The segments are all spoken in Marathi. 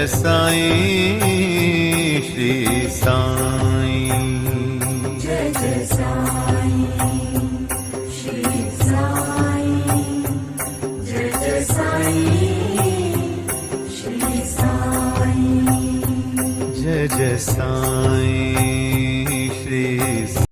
जय साईं श्री साईं। जय जय साईं श्री साईं। जय जय साईं श्री साईं। जय जय साईं श्री साईं।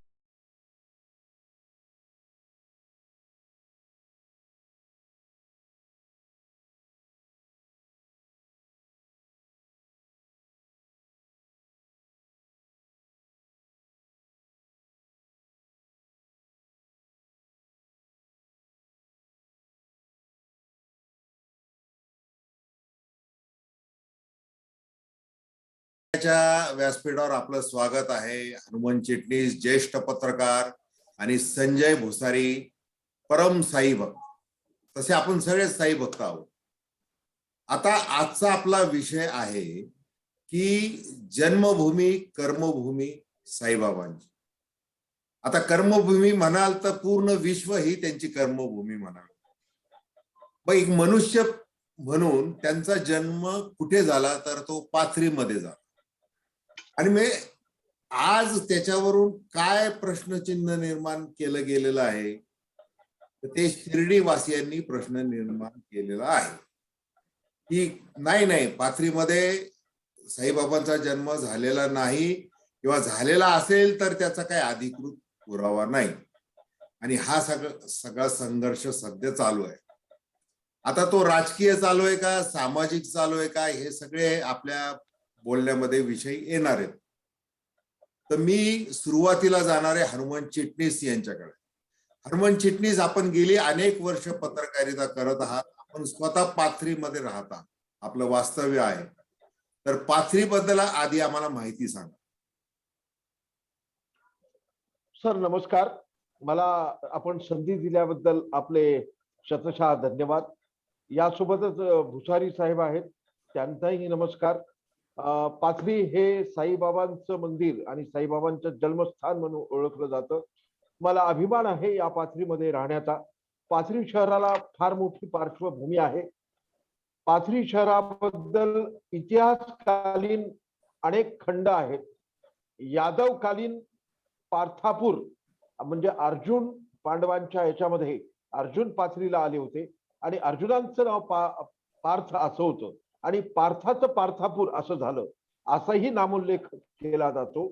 व्यासपीठावर आपलं स्वागत आहे। हनुमान चिटणीस, ज्येष्ठ पत्रकार आणि संजय भुसारी, परम साई भक्त। तसे आपण सगळे साई भक्त आहोत। आता आजचा आपला विषय आहे की जन्मभूमी कर्मभूमी साईबाबांची। आता कर्मभूमी म्हणाल तर पूर्ण विश्व ही त्यांची कर्मभूमी म्हणाल। मग एक मनुष्य म्हणून त्यांचा जन्म कुठे झाला तर तो पाथरीमध्ये झाला। आणि मी आज त्याच्यावरून काय प्रश्नचिन्ह निर्माण केलं गेलेलं आहे तर ते शिर्डी वासियांनी प्रश्न निर्माण केलेला आहे की नाही पाथरीमध्ये साईबाबांचा जन्म झालेला नाही किंवा झालेला असेल तर त्याचा काही अधिकृत पुरावा नाही। आणि हा सगळा संघर्ष सध्या चालू आहे। आता तो राजकीय चालू आहे का, सामाजिक चालू आहे का, हे सगळे आपल्या बोलण्यामध्ये विषय येणार आहेत। तर मी सुरुवातीला जाणार आहे हनुमान चिटणीस यांच्याकडे। हनुमान चिटणीस, आपण गेली अनेक वर्ष पत्रकारिता करत आहात। आपण स्वतः पाथरीमध्ये राहत आहात, आपलं वास्तव्य आहे। तर पाथरीबद्दल आधी आम्हाला माहिती सांगा। सर नमस्कार, मला आपण संधी दिल्याबद्दल आपले शतशः धन्यवाद। यासोबतच भुसारी साहेब आहेत, त्यांचाही नमस्कार। पाथरी हे साईबाबांचं मंदिर आणि साईबाबांचं जन्मस्थान म्हणून ओळखलं जातं। मला अभिमान आहे या पाथरीमध्ये राहण्याचा। पाथरी शहराला फार मोठी पार्श्वभूमी आहे। पाथरी शहराबद्दल इतिहासकालीन अनेक खंड आहेत। यादवकालीन पार्थापूर म्हणजे अर्जुन पांडवांच्या याच्यामध्ये अर्जुन पाथरीला आले होते आणि अर्जुनांचं नाव पार्थ असं होतं आणि पार्थाचं पार्थापूर असं झालं, असाही नामोल्लेख केला जातो।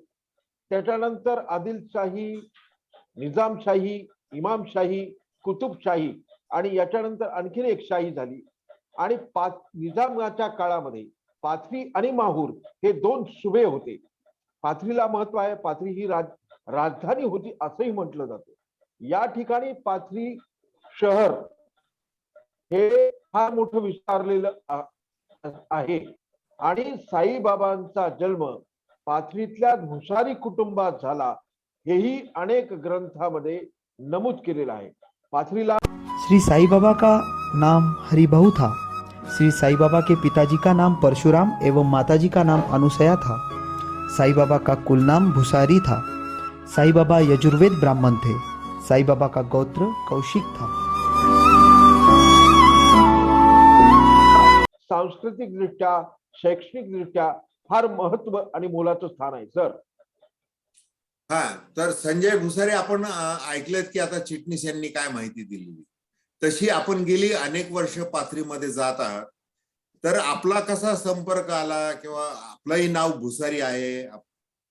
त्याच्यानंतर आदिलशाही, निजामशाही, इमामशाही, कुतुबशाही आणि याच्यानंतर आणखीन एक शाही झाली। आणि निजामाच्या काळामध्ये पाथरी आणि माहूर हे दोन सुबे होते। पाथरीला महत्व आहे, पाथरी ही राजधानी होती असंही म्हटलं जातं। या ठिकाणी पाथरी शहर हे फार मोठं विस्तारलेलं आहे आणि साईबाबांचा जन्म पाथरीतल्या भुसारी कुटुंबात झाला, हेही अनेक ग्रंथामध्ये नमूद केलेलं आहे। पाथरीला श्री साई बाबा का नाम हरिभाऊ था। श्री साई बाबा के पिताजी का नाम परशुराम एवं माताजी का नाम अनुसया था। साई बाबा का कुल नाम भुसारी था। साई बाबा यजुर्वेद ब्राह्मण थे। साई बाबा का गोत्र कौशिक था। सांस्कृतिक दृष्ट्या, शैक्षणिक दृष्ट्या फार महत्व आणि मोलाचं स्थान आहे सर। हा, तर संजय भुसारी, आपण ऐकलेत की आता चिटणीस यांनी काय माहिती दिली, तशी आपण गेली अनेक वर्ष पाथरीमध्ये जात आहात। तर आपला कसा संपर्क आला किंवा आपलंही नाव भुसारी आहे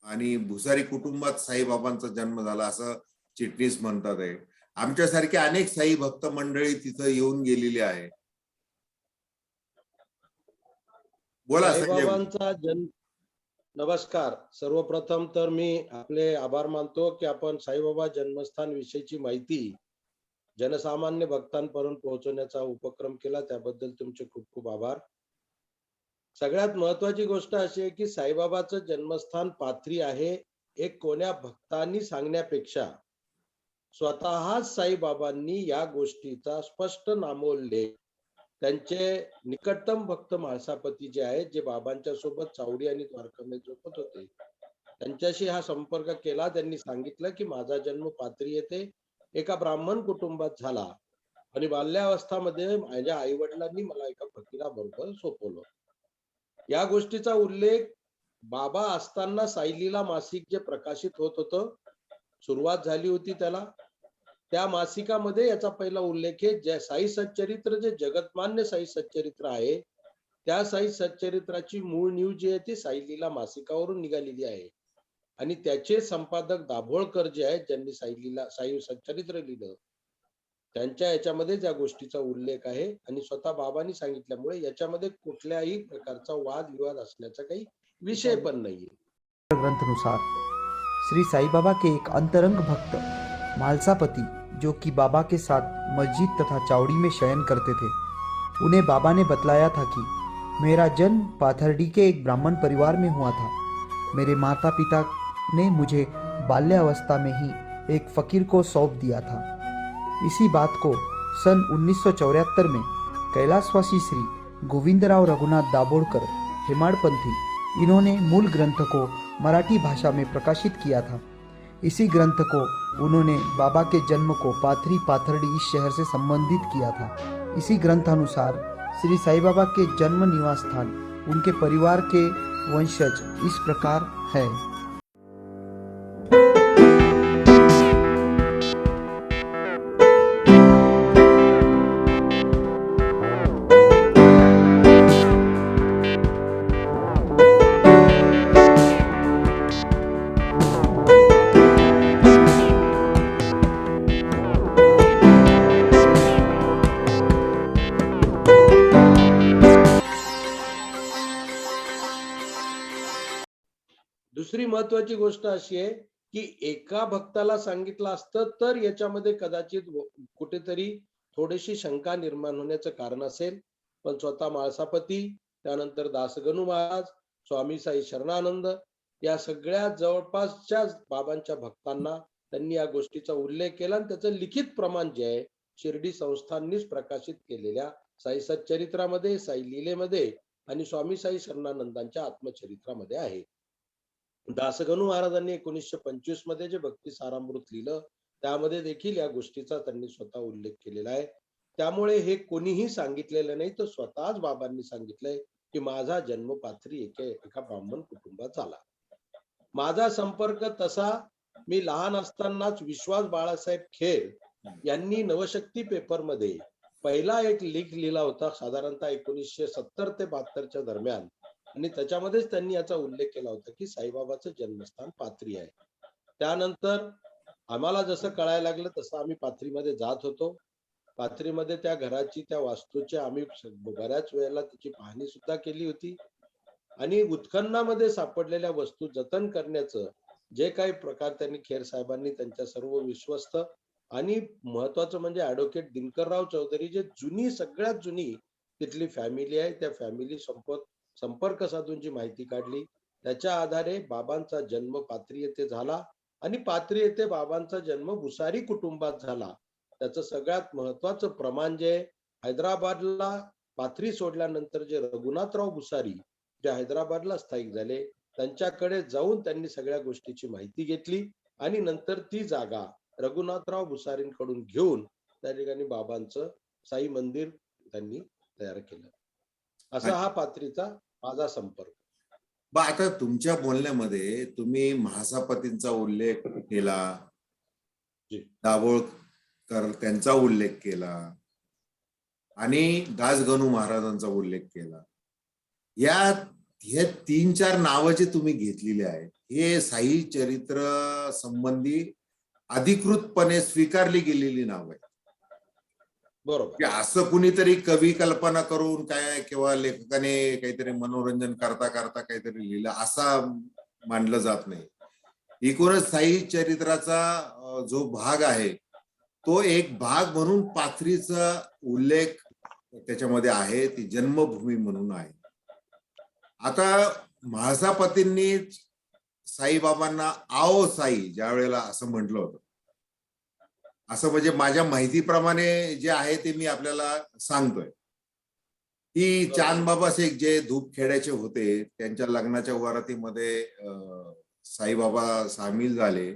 आणि भुसारी कुटुंबात साईबाबांचा जन्म झाला असं चिटणीस म्हणतात आहे। आमच्यासारखे अनेक साई भक्त मंडळी तिथं येऊन गेलेली आहे। बोला साईबाबांचा जन्म। नमस्कार, सर्वप्रथम तर मी आपले आभार मानतो की आपण साईबाबा जन्मस्थान विषयीची माहिती जनसामान्य भक्तांपर्यंत पोहोचवण्याचा उपक्रम केला, त्याबद्दल तुमचे खूप खूप आभार। सगळ्यात महत्वाची गोष्ट अशी आहे की साईबाबाचं जन्मस्थान पाथरी आहे, एक कोण्या भक्तांनी सांगण्यापेक्षा स्वतःच साईबाबांनी या गोष्टीचा स्पष्ट नामोल्लेख त्यांचे निकटतम भक्त माळसापती जे आहेत, जे बाबांच्या सोबत चावडी आणि द्वारकामध्ये झोपत होते, त्यांच्याशी हा संपर्क केला। त्यांनी सांगितलं की माझा जन्म पाथरी येथे एका ब्राह्मण कुटुंबात झाला आणि बाल्यावस्थामध्ये माझ्या आई वडिलांनी मला एका फकीरा बरोबर सोपवलं। या गोष्टीचा उल्लेख बाबा असताना सायलीला मासिक जे प्रकाशित होत होतं, सुरुवात झाली होती त्याला, त्या मासिकामध्ये याचा पहिला उल्लेख आहे. जे साई सच्चरित्र, जे जगतमान्य साई सच्चरित्र आहे, त्या साई सच्चरित्राची मूळ न्यूज जी आहे ती साई मासिकावरून निघालेली आहे. आणि त्याचे संपादक दाभोळकर जे आहेत, ज्यांनी साई सच्चरित्र लिहिलं, त्यांच्या याच्यामध्ये त्या गोष्टीचा उल्लेख आहे. आणि स्वतः बाबांनी सांगितल्यामुळे याच्यामध्ये कुठल्याही प्रकारचा वादविवाद असण्याचा काही विषय पण नाहीये. ग्रंथनुसार श्री साईं बाबा के एक अंतरंग भक्त मालसापति, जो कि बाबा के साथ मस्जिद तथा चावड़ी में शयन करते थे, उन्हें बाबा ने बतलाया था कि मेरा जन्म पाथरडी के एक ब्राह्मण परिवार में हुआ था। मेरे माता पिता ने मुझे बाल्यावस्था में ही एक फकीर को सौंप दिया था। इसी बात को सन 1974 में कैलाशवासी श्री गोविंदराव रघुनाथ दाभोळकर हेमाडपंथी, इन्होंने मूल ग्रंथ को मराठी भाषा में प्रकाशित किया था। इसी ग्रंथ को उन्होंने बाबा के जन्म को पाथरी पाथरडी इस शहर से संबंधित किया था। इसी ग्रंथानुसार श्री साईं बाबा के जन्म निवास स्थान उनके परिवार के वंशज इस प्रकार है। दुसरी महत्वाची गोष्ट अशी आहे की एका भक्ताला सांगितलं असतं तर याच्यामध्ये कदाचित कुठेतरी थोडीशी शंका निर्माण होण्याचं कारण असेल, पण स्वतः माळसापती, त्यानंतर दासगणू महाराज, स्वामी साई शरणानंद, या सगळ्या जवळपासच्या बाबांच्या भक्तांना त्यांनी या गोष्टीचा उल्लेख केला आणि त्याचं लिखित प्रमाण जे आहे शिर्डी संस्थांनीच प्रकाशित केलेल्या साई सच्चरित्रामध्ये, साई लीलेमध्ये आणि स्वामी साई शरणानंदांच्या आत्मचरित्रामध्ये आहे. दासगणू महाराजांनी 1925 मध्ये जे भक्ती सारामृत लिहिलं त्यामध्ये देखील या गोष्टीचा त्यांनी स्वतः उल्लेख केलेला आहे. त्यामुळे हे कोणीही सांगितलेलं नाही, तर स्वतःच बाबांनी सांगितलंय की माझा जन्म पाथरी एका ब्राह्मण कुटुंबात झाला. माझा संपर्क तसा मी लहान असतानाच विश्वास बाळासाहेब खेर यांनी नवशक्ती पेपर मध्ये पहिला एक लेख लिहिला होता, साधारणतः 1970 ते 72 दरम्यान, आणि त्याच्यामध्येच त्यांनी याचा उल्लेख केला होता की साईबाबाचं जन्मस्थान पाथरी आहे. त्यानंतर आम्हाला जसं कळायला लागलं तसं आम्ही पाथरीमध्ये जात होतो. पाथरीमध्ये त्या घराची, त्या वास्तूची आम्ही बऱ्याच वेळेला त्याची पाहणी सुद्धा केली होती. आणि उत्खननामध्ये सापडलेल्या वस्तू जतन करण्याचं जे काही प्रकार त्यांनी खेर साहेबांनी त्यांच्या सर्व विश्वस्त आणि महत्वाचं म्हणजे ऍडव्होकेट दिनकरराव चौधरी, जे सगळ्यात जुनी तिथली फॅमिली आहे, त्या फॅमिली संपर्क साधून जी माहिती काढली, त्याच्या आधारे बाबांचा जन्म पाथरी येथे झाला आणि पाथरी येथे बाबांचा जन्म भुसारी कुटुंबात झाला. त्याचं सगळ्यात महत्वाचं प्रमाण जे हैदराबादला पाथरी सोडल्यानंतर जे रघुनाथराव भुसारी जे हैदराबादला स्थायिक झाले, त्यांच्याकडे जाऊन त्यांनी सगळ्या गोष्टीची माहिती घेतली आणि नंतर ती जागा रघुनाथराव भुसारींकडून घेऊन त्या ठिकाणी बाबांचं साई मंदिर त्यांनी तयार केलं. असा हा पाथरीचा माझा संपर्क. आता तुमच्या बोलण्यामध्ये तुम्ही महासापतींचा उल्लेख केला, दाभोळकर त्यांचा उल्लेख केला आणि दासगणू महाराजांचा उल्लेख केला. हे 3-4 नावं जे तुम्ही घेतलेली आहेत, हे साई चरित्र संबंधी अधिकृतपणे स्वीकारली गेलेली नाव आहेत. बरोबर. असं कुणीतरी कवी कल्पना करून काय किंवा लेखकाने काहीतरी मनोरंजन करता करता काहीतरी लिहिलं असं मानलं जात नाही. एकूणच साई चरित्राचा जो भाग आहे तो एक भाग म्हणून पाथरीचा उल्लेख त्याच्यामध्ये आहे, ती जन्मभूमी म्हणून आहे. आता म्हाळसापतींनी साईबाबांना आओ साई ज्या वेळेला असं म्हटलं होतं, असं म्हणजे माझ्या माहितीप्रमाणे जे आहे ते मी आपल्याला सांगतोय की चांदबाबा शेख जे धूपखेड्याचे होते, त्यांच्या लग्नाच्या वरातीमध्ये साईबाबा सामील झाले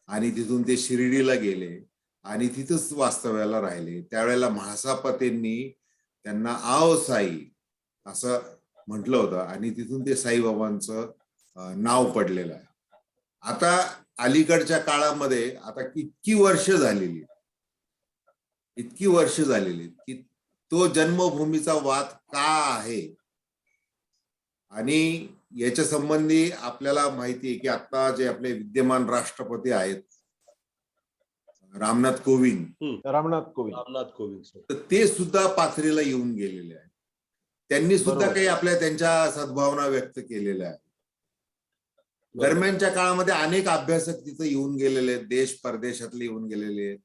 आणि तिथून ते शिर्डीला गेले आणि तिथंच वास्तव्याला राहिले. त्यावेळेला म्हाळसापतींनी त्यांना आओ साई असं म्हटलं होतं आणि तिथून ते साईबाबांचं नाव पडलेलं आहे. आता अलीकडच्या काळामध्ये आता इतकी वर्ष झालेली की तो जन्मभूमीचा वाद का आहे आणि याच्या संबंधी आपल्याला माहिती आहे की आता जे आपले विद्यमान राष्ट्रपती आहेत रामनाथ कोविंद रामनाथ कोविंद रामनाथ कोविंद सर. तर ते सुद्धा पाथरीला येऊन गेलेले आहेत. त्यांनी सुद्धा बरोबर. काही आपल्या त्यांच्या सद्भावना व्यक्त केलेल्या आहेत. दरम्यानच्या काळामध्ये अनेक अभ्यासक तिथे येऊन गेलेले आहेत, देश परदेशातले येऊन गेलेले आहेत.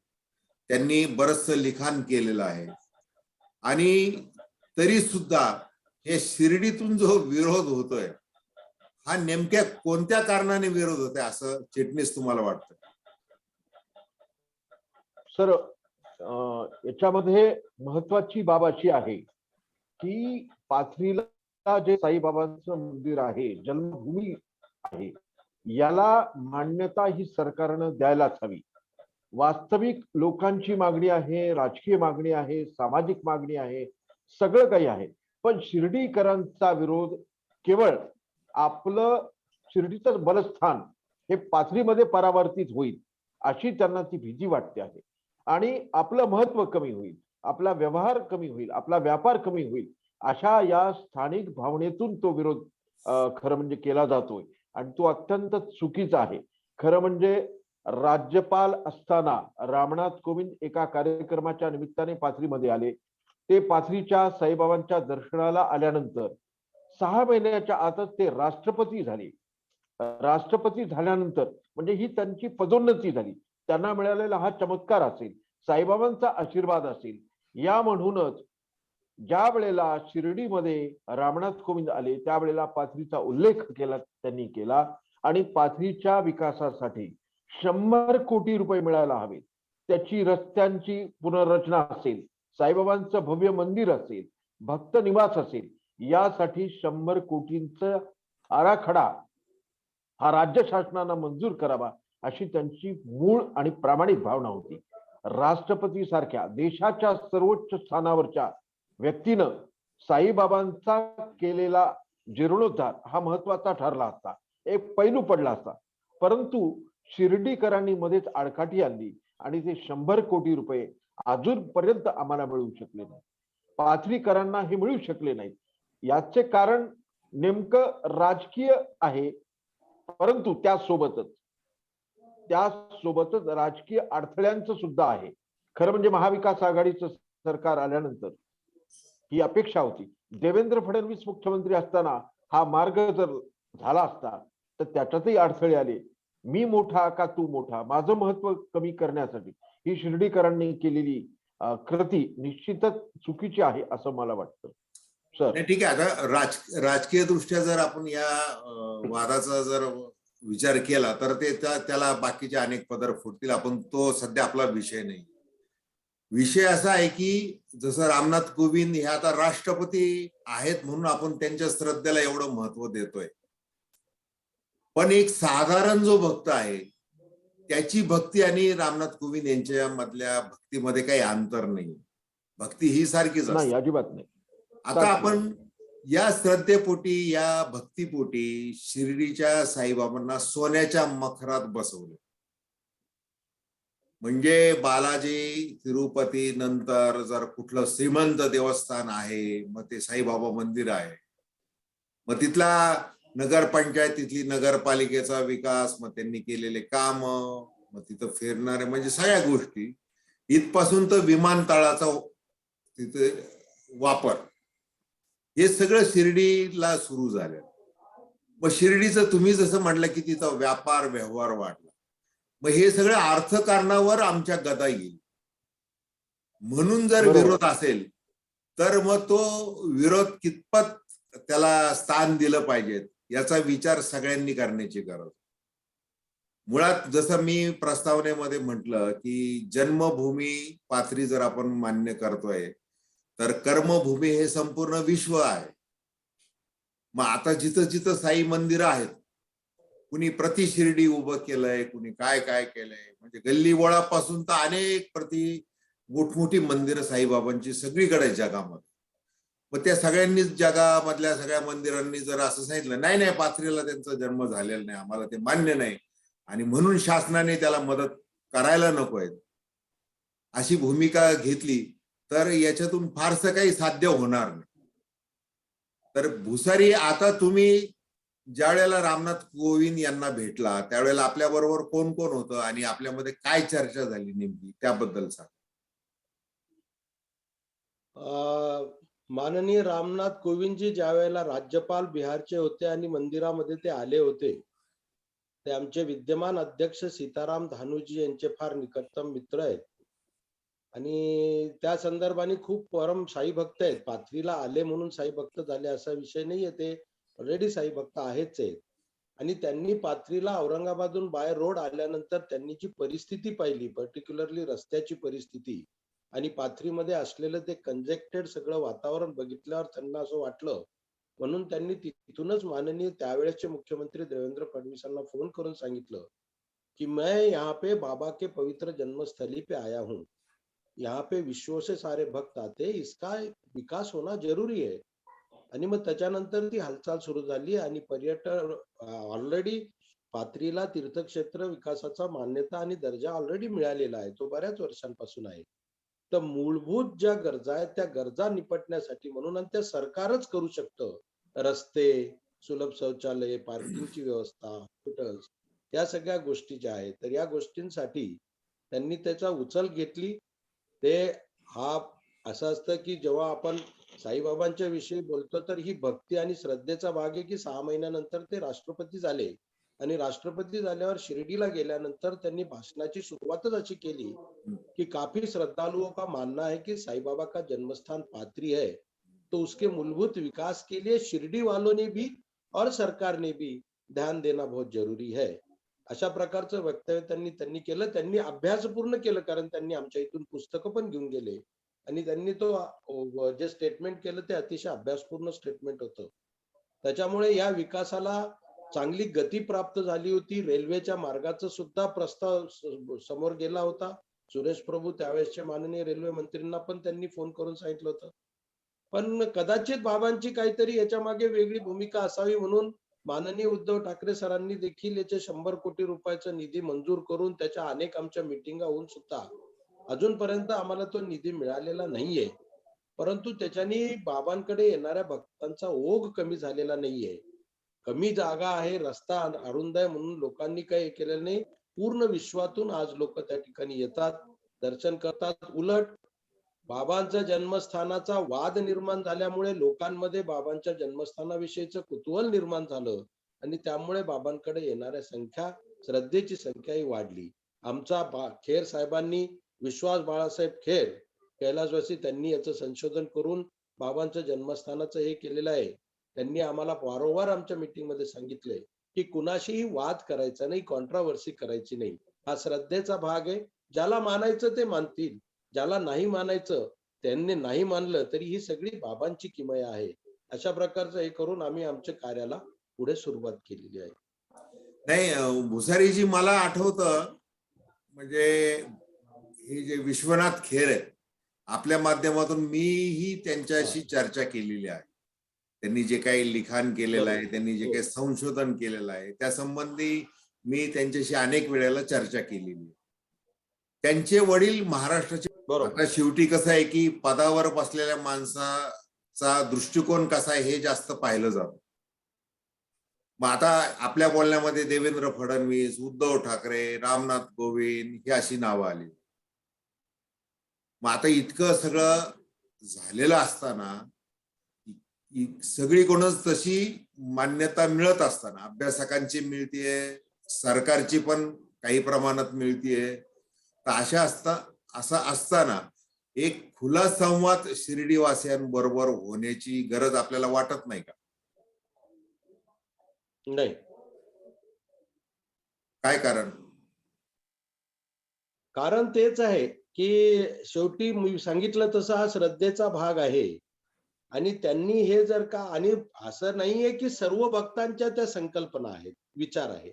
त्यांनी बरचसं लिखाण केलेलं आहे आणि तरी सुद्धा हे शिर्डीतून जो विरोध होतोय हा नेमक्या कोणत्या कारणाने विरोध होतोय असं चिटणीस तुम्हाला वाटतं? सर याच्यामध्ये महत्वाची बाब अशी आहे की पाथरीला जे साईबाबांचं मंदिर आहे, जन्मभूमी आहे, याला मान्यता ही सरकारनं द्यायलाच हवी. वास्तविक लोकांची मागणी आहे, राजकीय मागणी आहे, सामाजिक मागणी आहे, सगळं काही आहे. पण शिर्डीकरांचा विरोध केवळ आपलं शिर्डीचं बलस्थान हे पाथरीमध्ये परावर्तित होईल अशी त्यांना ती भीती वाटते आहे आणि आपलं महत्व कमी होईल, आपला व्यवहार कमी होईल, आपला व्यापार कमी होईल, अशा या स्थानिक भावनेतून तो विरोध खरं म्हणजे केला जातोय आणि तो अत्यंत चुकीचा आहे. खरं म्हणजे राज्यपाल असताना रामनाथ कोविंद एका कार्यक्रमाच्या निमित्ताने पाथरीमध्ये आले. ते पाथरीच्या साईबाबांच्या दर्शनाला आल्यानंतर 6 महिन्याच्या आतच ते राष्ट्रपती झाले. राष्ट्रपती झाल्यानंतर म्हणजे ही त्यांची पदोन्नती झाली. त्यांना मिळालेला हा चमत्कार असेल, साईबाबांचा आशीर्वाद असेल. या म्हणूनच ज्या वेळेला शिर्डीमध्ये रामनाथ कोविंद आले त्यावेळेला पाथरीचा उल्लेख त्यांनी केला आणि पाथरीच्या विकासासाठी 100 कोटी रुपये मिळायला हवेत. त्याची रस्त्यांची पुनर्रचना असेल, साईबाबांचं भव्य मंदिर असेल, भक्त निवास असेल, यासाठी 100 कोटींचा आराखडा हा राज्य शासनानं मंजूर करावा अशी त्यांची मूळ आणि प्रामाणिक भावना होती. राष्ट्रपती सारख्या देशाच्या सर्वोच्च स्थानावरच्या व्यक्तीनं साईबाबांचा केलेला जीर्णोद्धार हा महत्वाचा ठरला असता, एक पैलू पडला असता. परंतु शिर्डीकरांनी मध्येच आडकाठी आणली आणि ते 100 कोटी रुपये अजूनपर्यंत आम्हाला मिळू शकले नाही, पाथरीकरांना हे मिळू शकले नाही. याचे कारण नेमकं राजकीय आहे, परंतु त्यासोबतच राजकीय अडथळ्यांचं सुद्धा आहे. खरं म्हणजे महाविकास आघाडीचं सरकार आल्यानंतर ही अपेक्षा होती, देवेंद्र फडणवीस मुख्यमंत्री असताना हा मार्ग जर झाला असता तर त्याच्यातही अडथळे आले. मी मोठा का तू मोठा, माझं महत्व कमी करण्यासाठी ही शिर्डीकरांनी केलेली कृती निश्चितच चुकीची आहे असं मला वाटतं. सर ठीक आहे. आता राजकीय दृष्ट्या जर आपण या वादाचा जर विचार केला तर ते त्याला बाकीचे अनेक पदर फुटतील. आपण तो सध्या आपला विषय नाही. विषय असा आहे की जसं रामनाथ कोविंद हे आता राष्ट्रपती आहेत म्हणून आपण त्यांच्या श्रद्धेला एवढं महत्व देतोय, पण एक साधारण जो भक्त आहे त्याची भक्ती आणि रामनाथ कोविंद यांच्या मधल्या भक्तीमध्ये काही अंतर नाही. भक्ती ही सारखीच नाही, असते. अजिबात नाही. आता आपण या श्रद्धेपोटी, या भक्तीपोटी शिर्डीच्या साईबाबांना सोन्याच्या मखरात बसवलं. म्हणजे बालाजी, तिरुपती नंतर जर कुठलं श्रीमंत देवस्थान आहे, मग ते साईबाबा मंदिर आहे, मग तिथला नगरपंचायतीतली नगरपालिकेचा विकास, मग त्यांनी केलेले काम, मग तिथं फिरणारे म्हणजे सगळ्या गोष्टी, इथपासून तर विमानतळाचा तिथे वापर, हे सगळं शिर्डीला सुरू झालं. मग शिर्डीचं तुम्ही जसं म्हटलं की तिथं व्यापार व्यवहार वाढला, मग हे सगळं अर्थकारणावर आमच्या गदा येईल म्हणून जर विरोध असेल तर मग तो विरोध कितपत त्याला स्थान दिलं पाहिजे याचा विचार सगळ्यांनी करण्याची गरज. मुळात जसं मी प्रस्तावनेमध्ये म्हटलं की जन्मभूमी पाथरी जर आपण मान्य करतोय तर कर्मभूमी हे संपूर्ण विश्व आहे. मग आता जिथं जिथं साई मंदिरं आहेत, कुणी प्रति शिर्डी उभं केलंय, कुणी काय काय केलंय, म्हणजे गल्ली बोळापासून तर अनेक मोठमोठी मंदिरं साईबाबांची सगळीकडे जगामध्ये. मग त्या सगळ्यांनीच जगामधल्या सगळ्या मंदिरांनी जर असं सांगितलं नाही नाही पाथरीला त्यांचा जन्म झालेला नाही, आम्हाला ते मान्य नाही, आणि म्हणून शासनाने त्याला मदत करायला नकोय, अशी भूमिका घेतली तर याच्यातून फारसं काही साध्य होणार नाही. तर भुसारी, आता तुम्ही ज्या वेळेला रामनाथ कोविंद यांना भेटला त्यावेळेला आपल्या बरोबर कोण कोण होतं आणि आपल्यामध्ये काय चर्चा झाली नेमकी त्याबद्दल सांग. माननीय रामनाथ कोविंदजी ज्या वेळेला राज्यपाल बिहारचे होते आणि मंदिरामध्ये ते आले होते, ते आमचे विद्यमान अध्यक्ष सीताराम धानूजी यांचे फार निकटतम मित्र आहेत आणि त्या संदर्भाने खूप परम साई भक्त आहेत. पाथरीला आले म्हणून साई भक्त झाले असा विषय नाहीये, ते ऑलरेडी साई भक्त आहेच आहेत. आणि त्यांनी पाथरीला औरंगाबादहून बाय रोड आल्यानंतर त्यांनी जी परिस्थिती पाहिली, पर्टिक्युलरली रस्त्याची परिस्थिती आणि पाथरीमध्ये असलेलं ते कंजेक्टेड सगळं वातावरण बघितल्यावर त्यांना असं वाटलं, म्हणून त्यांनी तिथूनच माननीय त्यावेळेसचे मुख्यमंत्री देवेंद्र फडणवीसांना फोन करून सांगितलं की मैं यहाँ पे बाबा के पवित्र जन्मस्थली पे आया हूँ, यहाँ पे विश्व से सारे भक्त आते, इसका विकास होना जरुरी है. आणि मग त्याच्यानंतर ती हालचाल सुरू झाली आणि पर्यटन ऑलरेडी पाथरीला तीर्थक्षेत्र विकासाचा मान्यता आणि दर्जा ऑलरेडी मिळालेला आहे, तो बऱ्याच वर्षांपासून आहे. तर मूलभूत ज्या गरजा आहेत त्या गरजा निपटण्यासाठी म्हणून, आणि त्या सरकारच करू शकतं, रस्ते, सुलभ शौचालय, पार्किंगची व्यवस्था, हॉस्पिटल्स, या सगळ्या गोष्टी ज्या आहेत, तर या गोष्टींसाठी त्यांनी त्याचा उचल घेतली. ते हा असं असतं की जेव्हा आपण साईबाबांच्या विषयी बोलतो तर ही भक्ती आणि श्रद्धेचा भाग आहे की 6 महिन्यानंतर ते राष्ट्रपती झाले आणि राष्ट्रपती झाल्यावर शिर्डीला गेल्यानंतर त्यांनी भाषणाची सुरुवातच अशी केली कि काफी श्रद्धालुओं का मानना है कि साई बाबा का जन्मस्थान पाथरी है, तो उसके मूलभूत विकास के लिए शिरडी वालों ने भी और सरकार ने भी ध्यान देना बहुत जरूरी है. अशा प्रकारचं वक्तव्य त्यांनी केलं. त्यांनी अभ्यासपूर्ण केलं, कारण त्यांनी आमच्या इथून पुस्तकं पण घेऊन गेले आणि त्यांनी तो जे स्टेटमेंट केलं ते अतिशय अभ्यासपूर्ण स्टेटमेंट होतं. त्याच्यामुळे या विकासाला चांगली गती प्राप्त झाली होती. रेल्वेच्या मार्गाचा सुद्धा प्रस्ताव समोर गेला होता. सुरेश प्रभू त्यावेळेसचे माननीय रेल्वे मंत्रींना पण त्यांनी फोन करून सांगितलं होतं. पण कदाचित बाबांची काहीतरी याच्या मागे वेगळी भूमिका असावी म्हणून माननीय उद्धव ठाकरे सरांनी देखील याचे 100 कोटी रुपयाचा निधी मंजूर करून त्याच्या अनेक आमच्या मिटिंगा होऊन सुद्धा अजूनपर्यंत आम्हाला तो निधी मिळालेला नाहीये. परंतु त्याच्यानी बाबांकडे येणाऱ्या भक्तांचा ओघ कमी झालेला नाहीये. कमी जागा आहे, रस्ता अरुंद आहे म्हणून लोकांनी काही केलेलं नाही. पूर्ण विश्वातून आज लोक त्या ठिकाणी येतात, दर्शन करतात. उलट बाबांच्या जन्मस्थानाचा वाद निर्माण झाल्यामुळे लोकांमध्ये बाबांच्या जन्मस्थानाविषयीचं कुतूहल निर्माण झालं आणि त्यामुळे बाबांकडे येणाऱ्या संख्या, श्रद्धेची संख्याही वाढली. आमचा खेर साहेबांनी, विश्वास बाळासाहेब खेर कैलासवासी, त्यांनी याचं संशोधन करून बाबांच्या जन्मस्थानाचं हे केलेलं आहे. त्यांनी आम्हाला वारंवार आमच्या मीटिंग मध्ये सांगितलंय की कुणाशीही वाद करायचा नाही, कॉन्ट्रावर्सी करायची नाही. हा श्रद्धेचा भाग आहे. ज्याला मानायचं ते मानतील, ज्याला नाही मानायचं त्यांनी नाही मानलं तरी ही सगळी बाबांची किमया आहे. अशा प्रकारचं हे करून आम्ही आमच्या कार्याला पुढे सुरुवात केलेली आहे. नाही भुसारीजी, मला आठवतं म्हणजे हे जे विश्वनाथ खेर आहेत, आपल्या माध्यमातून मीही त्यांच्याशी चर्चा केलेली आहे. त्यांनी जे काही लिखाण केलेलं आहे, त्यांनी जे काही संशोधन केलेलं आहे त्या संबंधी मी त्यांच्याशी अनेक वेळेला चर्चा केलेली आहे. त्यांचे वडील महाराष्ट्राचे, आता शेवटी कसं आहे की पदावर बसलेल्या माणसाचा दृष्टिकोन कसा आहे हे जास्त पाहिलं जातं. मग आता आपल्या बोलण्यामध्ये देवेंद्र फडणवीस, उद्धव ठाकरे, रामनाथ कोविंद ही अशी नावं आली. मग आता इतकं सगळं झालेलं असताना, सगळीकडूनच तशी मान्यता मिळत असताना, अभ्यासकांची मिळतीये, सरकारची पण काही प्रमाणात मिळतीये, तर असं असताना एक खुला संवाद शिर्डीवासियांबरोबर होण्याची गरज आपल्याला वाटत नाही का? नाही. काय कारण? कारण तेच आहे की शेवटी मी सांगितलं तसं हा श्रद्धेचा भाग आहे आणि त्यांनी हे जर का, आणि असं नाहीये की सर्व भक्तांच्या त्या संकल्पना आहेत, विचार आहे.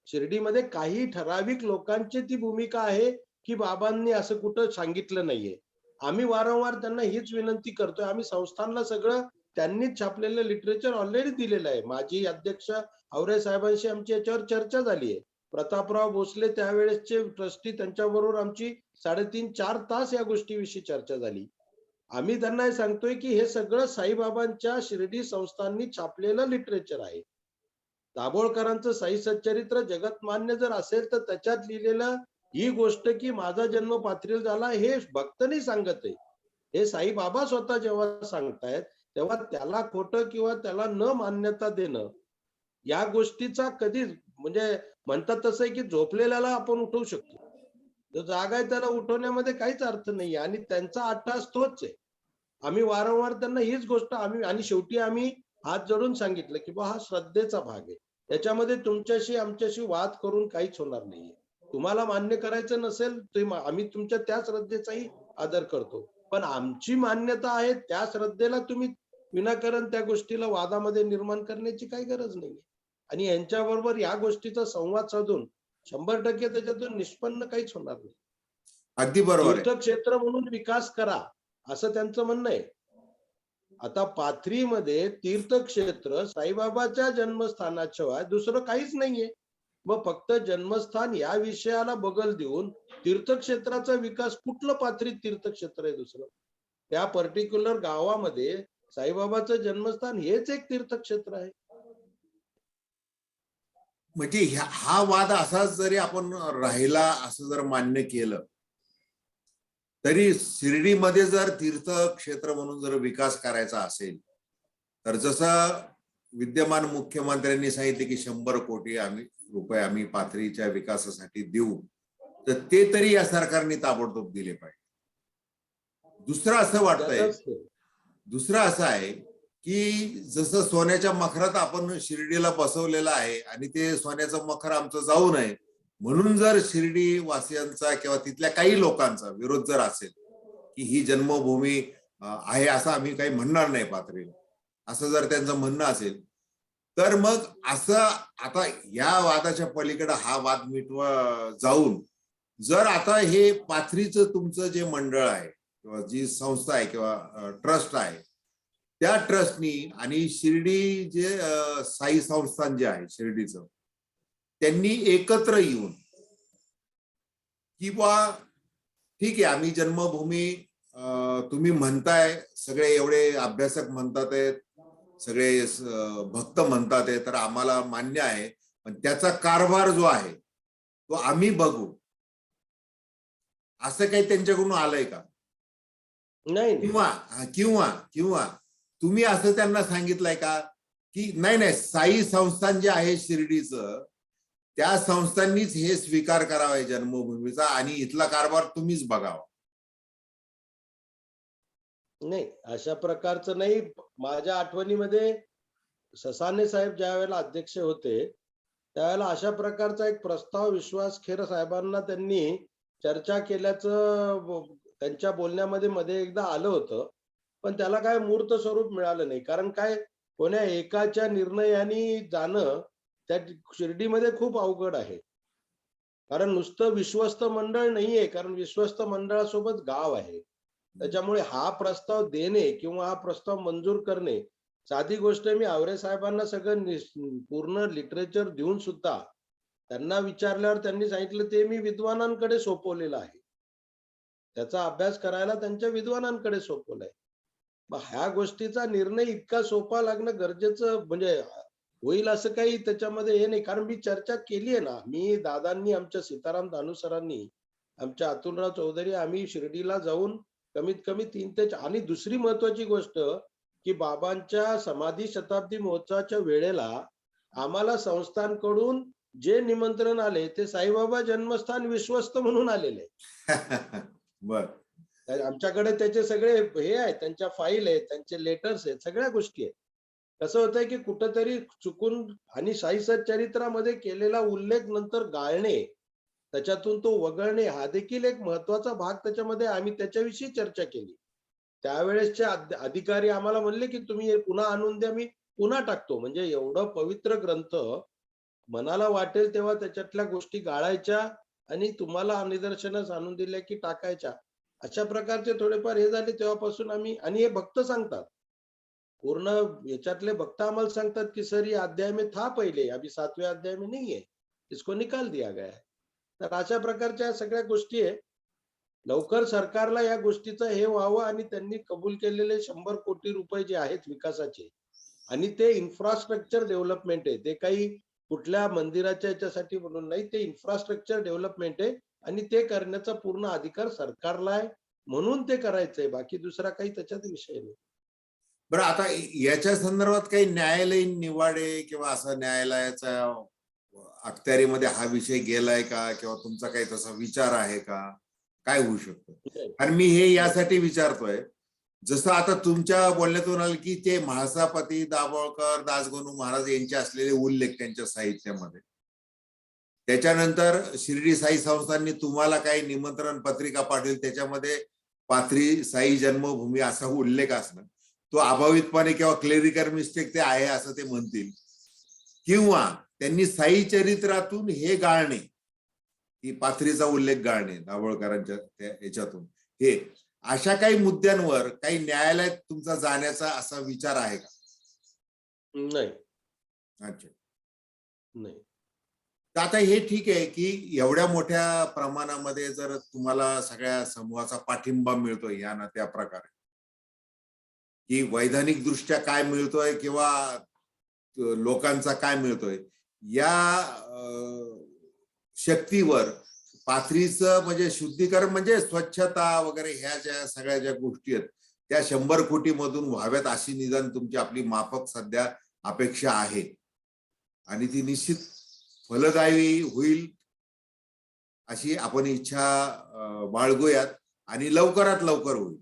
शिर्डीमध्ये काही ठराविक लोकांची ती भूमिका आहे की बाबांनी असं कुठं सांगितलं नाहीये. आम्ही वारंवार त्यांना हीच विनंती करतोय. आम्ही संस्थांना सगळं त्यांनीच छापलेलं लिटरेचर ऑलरेडी दिलेलं आहे. माजी अध्यक्ष आवरे साहेबांशी आमची याच्यावर चर्चा झाली आहे. प्रतापराव भोसले त्यावेळेसचे ट्रस्टी, त्यांच्याबरोबर आमची 3.5-4 तास या गोष्टीविषयी चर्चा झाली. आम्ही त्यांना हे सांगतोय की हे सगळं साईबाबांच्या शिर्डी संस्थांनी छापलेलं लिटरेचर आहे. दाभोळकरांचं साई सच्चरित्र जगतमान्य जर असेल तर त्याच्यात लिहिलेलं ही गोष्ट की माझा जन्म पाथरीला झाला हे भक्त नाही सांगत आहे. हे साईबाबा स्वतः जेव्हा सांगतायत तेव्हा त्याला खोटं किंवा त्याला न मान्यता देणं या गोष्टीचा कधी म्हणजे म्हणतात तसं आहे की झोपलेल्याला आपण उठवू शकतो. जो जागा आहे त्याला उठवण्यामध्ये काहीच अर्थ नाही आणि त्यांचा अट्टास तोच आहे. आम्ही वारंवार त्यांना हीच गोष्ट आणि शेवटी आम्ही हात जोडून सांगितलं की बा हा श्रद्धेचा भाग आहे. त्याच्यामध्ये तुमच्याशी आमच्याशी वाद करून काहीच होणार नाहीये. तुम्हाला मान्य करायचं नसेल आम्ही तुमच्या त्या श्रद्धेचाही आदर करतो. पण आमची मान्यता आहे त्या श्रद्धेला तुम्ही विनाकारण त्या गोष्टीला वादामध्ये निर्माण करण्याची काही गरज नाहीये. आणि यांच्याबरोबर या गोष्टीचा संवाद साधून 100% त्याच्यातून निष्पन्न काहीच होणार नाही. अगदी बरोबर आहे. तीर्थक्षेत्र म्हणून विकास करा असं त्यांचं म्हणणं आहे. आता पाथरीमध्ये तीर्थक्षेत्र साईबाबाच्या जन्मस्थानाशिवाय दुसरं काहीच नाहीये. मग फक्त जन्मस्थान या विषयाला बगल देऊन तीर्थक्षेत्राचा विकास कुठलं पाथरी तीर्थक्षेत्र आहे दुसरं? त्या पर्टिक्युलर गावामध्ये साईबाबाचं जन्मस्थान हेच एक तीर्थक्षेत्र आहे. म्हणजे हा वाद असाच जरी आपण राहिला असं जर मान्य केलं तरी शिर्डीमध्ये जर तीर्थक्षेत्र म्हणून जर विकास करायचा असेल तर जसं विद्यमान मुख्यमंत्र्यांनी सांगितले की 100 कोटी रुपये आम्ही पाथरीच्या विकासासाठी देऊ, तर ते तरी या सरकारने ताबडतोब दिले पाहिजे. दुसरं असं आहे की जसं सोन्याच्या मखरात आपण शिर्डीला बसवलेलं आहे आणि ते सोन्याचं मखर आमचं जाऊ नये म्हणून जर शिर्डी वासियांचा किंवा तिथल्या काही लोकांचा विरोध जर असेल की ही जन्मभूमी आहे असं आम्ही काही म्हणणार नाही पाथरीला, असं जर त्यांचं म्हणणं असेल तर मग असं आता या वादाच्या पलीकडे हा वाद मिटवा जाऊन जर आता हे पाथरीचं तुमचं जे मंडळ आहे किंवा जी संस्था आहे किंवा ट्रस्ट आहे त्या ट्रस्टनी आणि शिर्डी जे साई संस्थान जे आहे शिर्डीचं त्यांनी एकत्र येऊन की बा ठीक आहे आम्ही जन्मभूमी तुम्ही म्हणताय, सगळे एवढे अभ्यासक म्हणतात आहेत, सगळे भक्त म्हणतात आहे, तर आम्हाला मान्य आहे, पण त्याचा कारभार जो आहे तो आम्ही बघू असं काही त्यांच्याकडून आलंय का? नाही. किंवा तुम्ही असं त्यांना सांगितलंय का की नाही साई संस्थान जे आहे शिर्डीचं त्या संस्थांनीच हे स्वीकार करावा जन्मभूमीचा आणि इथला कारभार तुम्हीच बघावा? नाही, अशा प्रकारचं नाही. माझ्या आठवणीमध्ये ससाने साहेब ज्या वेळेला अध्यक्ष होते त्यावेळेला अशा प्रकारचा एक प्रस्ताव विश्वास खेर साहेबांना त्यांनी चर्चा केल्याचं त्यांच्या बोलण्यामध्ये मध्ये एकदा आलं होतं, पण त्याला काय मूर्त स्वरूप मिळालं नाही. कारण काय कोण्या एकाच्या निर्णयाने जाणं त्या शिर्डीमध्ये खूप अवघड आहे. कारण नुसतं विश्वस्त मंडळ नाहीये, कारण विश्वस्त मंडळासोबत गाव आहे. त्याच्यामुळे हा प्रस्ताव देणे किंवा हा प्रस्ताव मंजूर करणे साधी गोष्ट आहे. मी आवरे साहेबांना सगळं पूर्ण लिटरेचर देऊन सुद्धा त्यांना विचारल्यावर त्यांनी सांगितलं ते मी विद्वानांकडे सोपवलेलं आहे, त्याचा अभ्यास करायला त्यांच्या विद्वानांकडे सोपवलंय. मग ह्या गोष्टीचा निर्णय इतका सोपा लागणं गरजेचं म्हणजे होईल असं काही त्याच्यामध्ये हे नाही. कारण मी चर्चा केली आहे ना, मी दादांनी आमच्या सीताराम दानुसरांनी आमच्या अतुलराव चौधरी आम्ही शिर्डीला जाऊन कमीत कमी 3 ते 4 आणि दुसरी महत्वाची गोष्ट की बाबांच्या समाधी शताब्दी महोत्सवाच्या वेळेला आम्हाला संस्थांकडून जे निमंत्रण आले ते साईबाबा जन्मस्थान विश्वस्त म्हणून आलेले. बर, आमच्याकडे त्याचे सगळे हे आहेत, त्यांच्या फाईल आहेत, त्यांचे लेटर्स आहेत, सगळ्या गोष्टी आहेत. कसं होतंय की कुठंतरी चुकून आणि साई सच्चरित्रामध्ये केलेला उल्लेख नंतर गाळणे, त्याच्यातून तो वगळणे हा देखील एक महत्वाचा भाग त्याच्यामध्ये आम्ही त्याच्याविषयी चर्चा केली. त्यावेळेसचे अधिकारी आम्हाला म्हणले की तुम्ही हे पुन्हा आणून द्या, मी पुन्हा टाकतो. म्हणजे एवढं पवित्र ग्रंथ मनाला वाटेल तेव्हा त्याच्यातल्या गोष्टी गाळायच्या आणि तुम्हाला निदर्शनास आणून दिल्या की टाकायच्या. अशा प्रकारचे थोडेफार हे झाले तेव्हापासून आम्ही, आणि हे भक्त सांगतात, पूर्ण याच्यातले भक्त आम्हाला सांगतात की सर ये अध्याय में था पहिले, अभी 7वें अध्याय में नहीं है, इसको निकाल दिया गया है. तर अशा प्रकारच्या सगळ्या गोष्टी आहे. लवकर सरकारला या गोष्टीचं हे व्हावं आणि त्यांनी कबूल केलेले 100 कोटी रुपये जे आहेत विकासाचे, आणि ते इन्फ्रास्ट्रक्चर डेव्हलपमेंट आहे, ते काही कुठल्या मंदिराच्या याच्यासाठी म्हणून नाही, ते इन्फ्रास्ट्रक्चर डेव्हलपमेंट आहे आणि ते करण्याचा पूर्ण अधिकार सरकारला आहे, म्हणून ते करायचंय, बाकी दुसरा काही त्याच्यात विषय नाही. बरं, आता याच्या संदर्भात काही न्यायालयीन निवाडे किंवा असं न्यायालयाच्या अखत्यारीमध्ये हा विषय गेलाय का, किंवा तुमचा काही तसा विचार आहे का, काय होऊ शकतं? कारण मी हे यासाठी विचारतोय, जसं आता तुमच्या बोलण्यातून आलं की ते म्हाळसापती, दाभोळकर, दासगणू महाराज यांचे असलेले उल्लेख त्यांच्या साहित्यामध्ये, त्याच्यानंतर शिर्डी साई संस्थांनी तुम्हाला काही निमंत्रण पत्रिका पाठवली, त्याच्यामध्ये पाथरी साई जन्मभूमी असा उल्लेख असणं, तो अभावितपणे किंवा क्लेरिकल मिस्टेक ते आहे असं ते म्हणतील, किंवा त्यांनी साई चरित्रातून हे गाळणे, की पाथरीचा उल्लेख गाळणे दाभोळकरांच्या याच्यातून, हे अशा काही मुद्द्यांवर काही न्यायालयात तुमचा जाण्याचा असा विचार आहे का? नाही. अच्छा. नाही. तर आता हे ठीक आहे की एवढ्या मोठ्या प्रमाणामध्ये जर तुम्हाला सगळ्या समूहाचा पाठिंबा मिळतोय या ना त्या प्रकारे, की वैधानिक दृष्ट्या काय मिळतोय किंवा लोकांचा काय मिळतोय, या शक्तीवर पाथरीचं म्हणजे शुद्धीकरण म्हणजे स्वच्छता वगैरे ह्या ज्या सगळ्या ज्या गोष्टी आहेत त्या 100 कोटी मधून व्हाव्यात अशी निदान तुमची आपली माफक सध्या अपेक्षा आहे, आणि ती निश्चित फलदायी होईल अशी आपण इच्छा बाळगूयात, आणि लवकरात लवकर होईल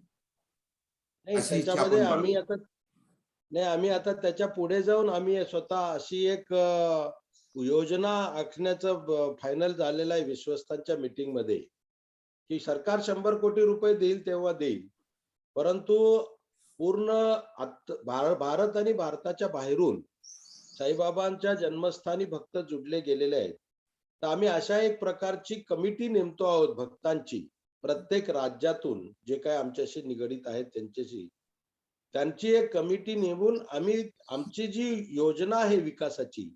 नाही, अशी इच्छा त्याच्यामध्ये आपण आम्ही बाळगू. आता, नाही, आम्ही आता त्याच्या पुढे जाऊन आम्ही स्वतः अशी एक योजना आखण्याचं फायनल झालेलं आहे विश्वस्तांच्या मीटिंग मध्ये, की सरकार 100 कोटी रुपये देईल तेव्हा देईल, परंतु पूर्ण भारत आणि भारताच्या बाहेरून साईबाबांच्या जन्मस्थानी भक्त जुडले गेलेले आहेत. तर आम्ही अशा एक प्रकारची कमिटी नेमतो आहोत भक्तांची, प्रत्येक राज्यातून जे काय आमच्याशी निगडीत आहेत त्यांच्याशी, त्यांची एक कमिटी नेमून आम्ही आमची जी योजना आहे विकासाची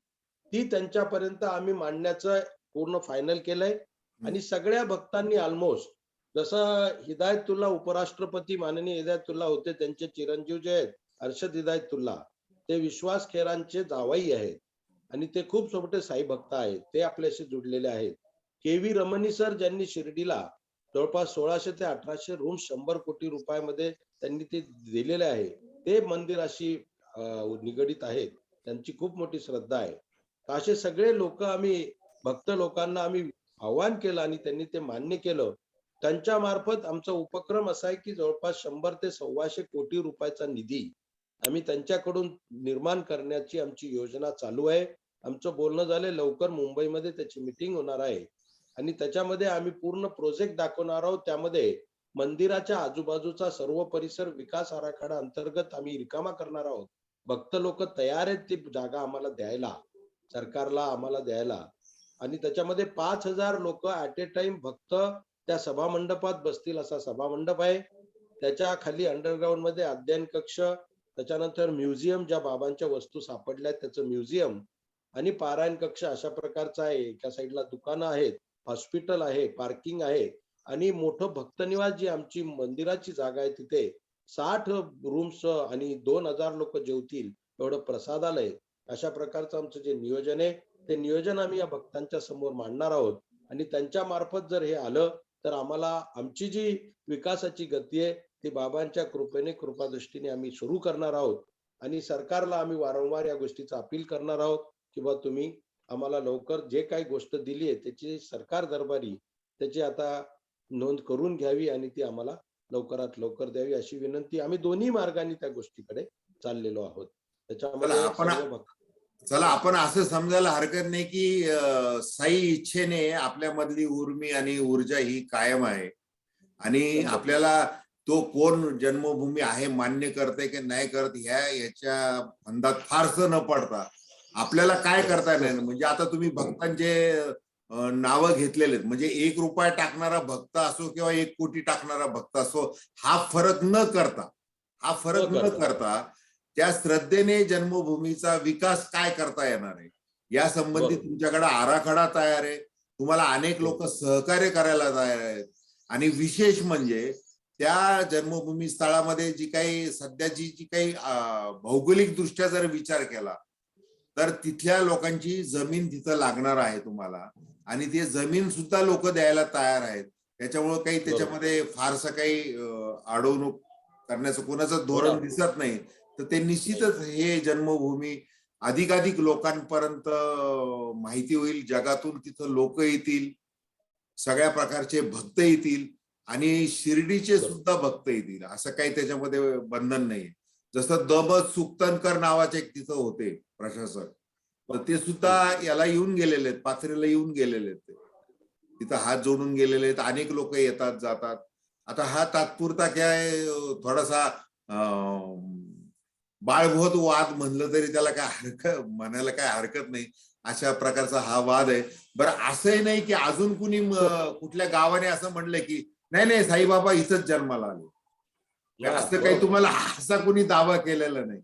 ती त्यांच्यापर्यंत आम्ही मांडण्याचं पूर्ण फायनल केलंय. आणि सगळ्या भक्तांनी ऑलमोस्ट, जसं हिदायतुल्ला उपराष्ट्रपती माननीय हिदायतुल्ला होते, त्यांचे चिरंजीव जे आहेत अर्शद हिदायतुल्ला, ते विश्वास खेरांचे जावई आहेत आणि ते खूप मोठे साई भक्त आहेत, ते आपल्याशी जुडलेले आहेत. के.व्ही. रमणी सर, ज्यांनी शिर्डीला जवळपास 1600 ते 1800 रूम्स 100 कोटी रुपयामध्ये त्यांनी ते दिलेले आहे, ते मंदिराशी निगडीत आहेत, त्यांची खूप मोठी श्रद्धा आहे. असे सगळे लोक, आम्ही भक्त लोकांना आम्ही आव्हान केलं आणि त्यांनी ते मान्य केलं. त्यांच्या मार्फत आमचा उपक्रम असा आहे की जवळपास 100 ते 125 कोटी रुपयाचा निधी आम्ही त्यांच्याकडून निर्माण करण्याची आमची योजना चालू आहे. आमचं बोलणं झालं, लवकर मुंबईमध्ये त्याची मीटिंग होणार आहे आणि त्याच्यामध्ये आम्ही पूर्ण प्रोजेक्ट दाखवणार आहोत. त्यामध्ये मंदिराच्या आजूबाजूचा सर्व परिसर विकास आराखडा अंतर्गत आम्ही रिकामा करणार आहोत. भक्त लोक तयार आहेत ती जागा आम्हाला द्यायला, सरकारला आम्हाला द्यायला, आणि त्याच्यामध्ये 5000 लोक ऍट ए टाइम भक्त त्या सभा मंडपात बसतील असा सभा मंडप आहे. त्याच्या खाली अंडरग्राऊंड मध्ये अध्ययन कक्ष, त्याच्यानंतर म्युझियम, ज्या बाबांच्या वस्तू सापडल्या त्याचं म्युझियम, आणि पारायण कक्ष अशा प्रकारचा आहे. एका साईडला दुकानं आहेत, हॉस्पिटल आहे, पार्किंग आहे, आणि मोठं भक्तनिवास जी आमची मंदिराची जागा आहे तिथे 60 रूम्स आणि 2000 लोक जेवतील एवढं प्रसादालय. अशा प्रकारचं आमचं जे नियोजन आहे ते नियोजन आम्ही या भक्तांच्या समोर मांडणार आहोत. आणि त्यांच्या मार्फत जर हे आलं तर आम्हाला आमची जी विकासाची गती आहे ती बाबांच्या कृपेने, कृपादृष्टीने आम्ही सुरू करणार आहोत. आणि सरकारला आम्ही वारंवार या गोष्टीचं अपील करणार आहोत की बा तुम्ही आम्हाला लवकर जे काही गोष्ट दिली आहे त्याची सरकार दरबारी त्याची आता नोंद करून घ्यावी आणि ती आम्हाला लवकरात लवकर द्यावी अशी विनंती. आम्ही दोन्ही मार्गाने त्या गोष्टीकडे चाललेलो आहोत. चला आपण असं समजायला हरकत नाही की साई इच्छेने आपल्यामधली उर्मी आणि ऊर्जा ही कायम आहे, आणि आपल्याला तो कोण जन्मभूमी आहे मान्य करते की नाही करत याच्या फंदात फारसं न पडता आपल्याला काय करता येणार. म्हणजे आता तुम्ही भक्तांचे नावं घेतलेले आहेत. म्हणजे 1 रुपया टाकणारा भक्त असो किंवा 1 कोटी टाकणारा भक्त असो, हा फरक न करता त्या श्रद्धेने जन्मभूमीचा विकास काय करता येणार आहे या संबंधी बरोबर. तुमच्याकडे आराखडा तयार आहे. तुम्हाला अनेक लोक सहकार्य करायला तयार आहेत. आणि विशेष म्हणजे त्या जन्मभूमी स्थळामध्ये जी काही सध्याची जी काही भौगोलिक दृष्ट्या जर विचार केला तर तिथल्या लोकांची जमीन तिथं लागणार आहे तुम्हाला, आणि ते जमीन सुद्धा लोक द्यायला तयार आहेत. त्याच्यामुळे काही त्याच्यामध्ये फारसं काही अडवणूक करण्याचं कोणाचं धोरण दिसत नाही. तर ते निश्चितच हे जन्मभूमी अधिकाधिक लोकांपर्यंत माहिती होईल. जगातून तिथं लोक येतील, सगळ्या प्रकारचे भक्त येतील आणि शिर्डीचे सुद्धा भक्त येतील. असं काही त्याच्यामध्ये बंधन नाही. जसं दमत सुक्तनकर नावाचे एक तिथं होते प्रशासक, तर ते सुद्धा याला येऊन गेलेले आहेत, पाथरीला येऊन गेलेले आहेत. तिथं हात जोडून गेलेले आहेत. अनेक लोक येतात जातात. आता हा तात्पुरता काय थोडासा बाळभोत वाद म्हणलं तरी त्याला काय म्हणायला काय हरकत नाही. अशा प्रकारचा हा वाद आहे. बरं, असंही नाही की अजून कुणी कुठल्या गावाने असं म्हणलं की नाही साईबाबा इथंच जन्माला आले, असं काही तुम्हाला असा कुणी दावा केलेला नाही.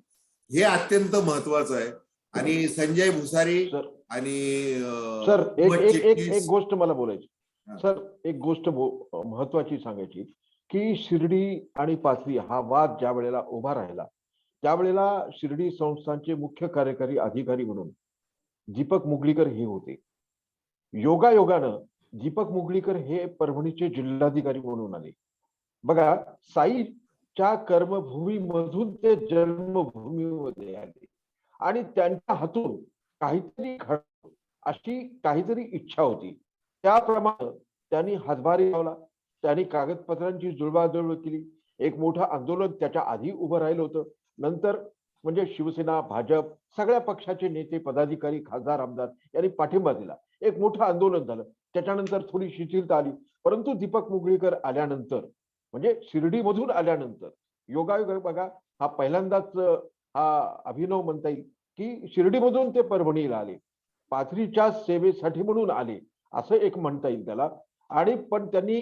हे अत्यंत महत्वाचं आहे. आणि संजय भुसारी आणि सर एक गोष्ट मला बोलायची. सर एक गोष्ट महत्वाची सांगायची की शिर्डी आणि पाथरी हा वाद ज्या वेळेला उभा राहिला त्यावेळेला शिर्डी संस्थानचे मुख्य कार्यकारी अधिकारी म्हणून दीपक मुगळीकर हे होते. योगायोगानं दीपक मुगळीकर हे परभणीचे जिल्हाधिकारी म्हणून आले. बघा, साईच्या कर्मभूमीमधून ते जन्मभूमीमध्ये आले आणि त्यांच्या हातून काहीतरी घडावं अशी काहीतरी इच्छा होती. त्याप्रमाणे त्यांनी हातभार लावला. त्यांनी कागदपत्रांची जुळवाजुळव केली. एक मोठं आंदोलन त्याच्या आधी उभं राहिलं होतं. नंतर म्हणजे शिवसेना, भाजप सगळ्या पक्षाचे नेते, पदाधिकारी, खासदार, आमदार यांनी पाठिंबा दिला. एक मोठं आंदोलन झालं. त्याच्यानंतर थोडी शिथिलता आली. परंतु दीपक मुगळीकर आल्यानंतर म्हणजे शिर्डीमधून आल्यानंतर योगायोग बघा, हा पहिल्यांदाच हा अभिनव म्हणता येईल की शिर्डीमधून ते परभणीला आले, पाथरीच्या सेवेसाठी म्हणून आले असं एक म्हणता येईल त्याला. आणि पण त्यांनी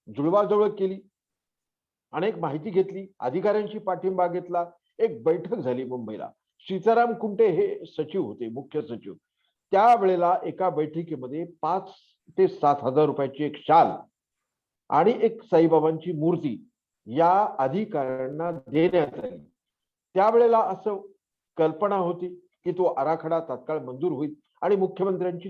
जुळवाजुळव केली, अनेक माहिती घेतली, अधिकाऱ्यांशी पाठिंबा घेतला. एक बैठक झाली मुंबईला. सीताराम कुंटे हे सचिव होते, मुख्य सचिव. त्यावेळेला एका बैठकीमध्ये 5 ते 7 हजार रुपयाची एक शाल आणि एक साईबाबांची मूर्ती या अधिकाऱ्यांना देण्यात आली. त्यावेळेला असं कल्पना होती की तो आराखडा तात्काळ मंजूर होईल आणि मुख्यमंत्र्यांची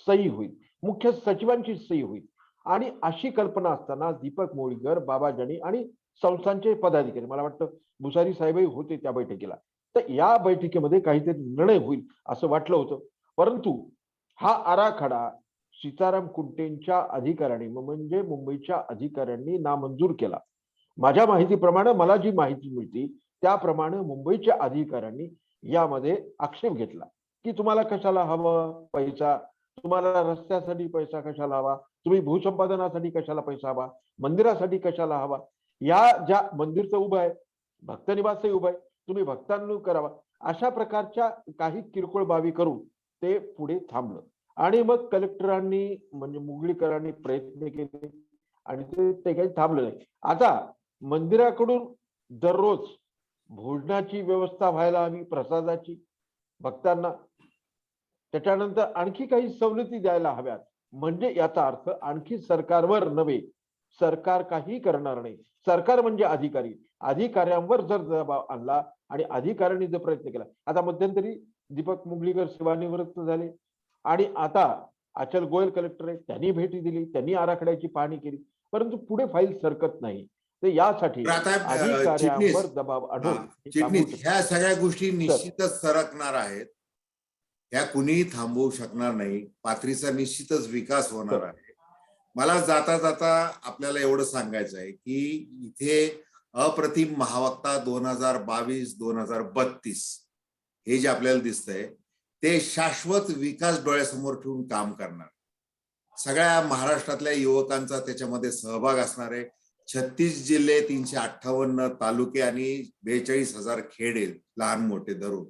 सही होईल, मुख्य सचिवांची सही होईल. आणि अशी कल्पना असताना दीपक मुगळीकर, बाबाजानी आणि संस्थांचे पदाधिकारी, मला वाटतं भुसारी साहेबही होते त्या बैठकीला, तर या बैठकीमध्ये काहीतरी निर्णय होईल असं वाटलं होतं. परंतु हा आराखडा सीताराम कुंटेंच्या अधिकाऱ्यांनी म्हणजे मुंबईच्या अधिकाऱ्यांनी नामंजूर केला. माझ्या माहितीप्रमाणे, मला जी माहिती मिळते त्याप्रमाणे मुंबईच्या अधिकाऱ्यांनी यामध्ये आक्षेप घेतला की तुम्हाला कशाला हवं पैसा, तुम्हाला रस्त्यासाठी पैसा कशाला हवा, तुम्ही भूसंपादनासाठी कशाला पैसा हवा, मंदिरासाठी कशाला हवा, या ज्या मंदिरचं उभं आहे, भक्त निवासही उभं आहे, तुम्ही भक्तांनी करावा, अशा प्रकारच्या काही किरकोळ बाबी करून ते पुढे थांबलं. आणि मग कलेक्टरांनी म्हणजे मुगळीकरांनी प्रयत्न केले आणि ते काही थांबलं नाही. आता मंदिराकडून दररोज भोजनाची व्यवस्था व्हायला हवी, प्रसादाची भक्तांना, त्याच्यानंतर आणखी काही सवलती द्यायला हव्यात. म्हणजे याचा अर्थ आणखी सरकारवर नव्हे, सरकार काही करणार नाही. सरकार म्हणजे अधिकारी, अधिकाऱ्यांवर जर दबाव आणला आणि अधिकाऱ्यांनी जर प्रयत्न केला. आता मध्यंतरी दीपक मुगळीकर सेवानिवृत्त झाले आणि आता अचल गोयल कलेक्टर आहे, त्यांनी भेटी दिली, त्यांनी आराखड्याची पाहणी केली, परंतु पुढे फाईल सरकत नाही. तर यासाठी अधिकाऱ्यांवर दबाव आणून ह्या सगळ्या गोष्टी निश्चितच सरकणार आहेत. ह्या कुणीही थांबवू शकणार नाही. पाथरीचा निश्चितच विकास होणार आहे. मला जाता जाता आपल्याला एवढं सांगायचं आहे की इथे अप्रतिम महावक्ता 2022-2032 हे जे आपल्याला दिसतंय ते शाश्वत विकास डोळ्यासमोर ठेवून काम करणार. सगळ्या महाराष्ट्रातल्या युवकांचा त्याच्यामध्ये सहभाग असणार आहे. 36 जिल्हे, 358 तालुके आणि 42,000 खेडे लहान मोठे धरून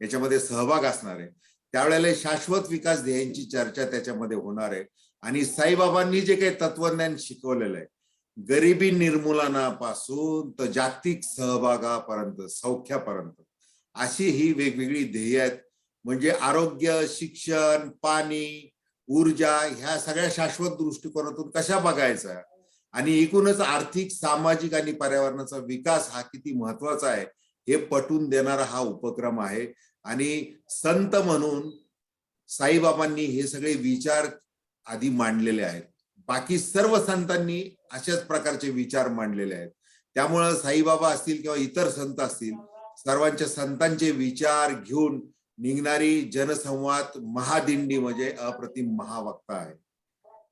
याच्यामध्ये सहभाग असणार आहे. त्यावेळेला शाश्वत विकास ध्येयांची चर्चा त्याच्यामध्ये होणार आहे. आणि साईबाबांनी जे काही तत्वज्ञान शिकवलेलं आहे, गरिबी निर्मूलनापासून तर जागतिक सहभागापर्यंत, सौख्यापर्यंत, अशी ही वेगवेगळी ध्येय आहेत. म्हणजे आरोग्य, शिक्षण, पाणी, ऊर्जा, ह्या सगळ्या शाश्वत दृष्टिकोनातून कशा बघायचा, आणि एकूणच आर्थिक, सामाजिक आणि पर्यावरणाचा विकास हा किती महत्वाचा आहे हे पटवून देणारा हा उपक्रम आहे. आणि संत म्हणून साईबाबांनी हे सगळे विचार आधी मांडलेले आहेत. बाकी सर्व संतांनी अशाच प्रकारचे विचार मांडलेले आहेत. त्यामुळं साईबाबा असतील किंवा इतर संत असतील, सर्वांच्या संतांचे विचार घेऊन निघणारी जनसंवाद महादिंडी म्हणजे अप्रतिम महावक्ता आहे.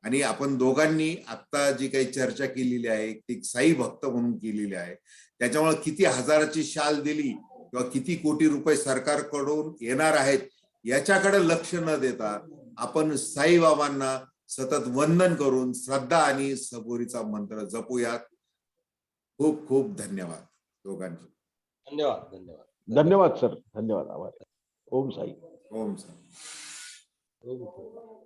आणि आपण दोघांनी आता जी काही चर्चा केलेली आहे ती साई भक्त म्हणून केलेली आहे. त्याच्यामुळे किती हजाराची शाल दिली किंवा किती कोटी रुपये सरकारकडून येणार आहेत याच्याकडे लक्ष न देता आपण साईबाबांना सतत वंदन करून श्रद्धा आणि सबुरीचा मंत्र जपूयात. खूप खूप धन्यवाद दोघांचे. धन्यवाद. धन्यवाद. धन्यवाद सर, धन्यवाद, आभार. ओम साई. ओम साई. धन्यवाद.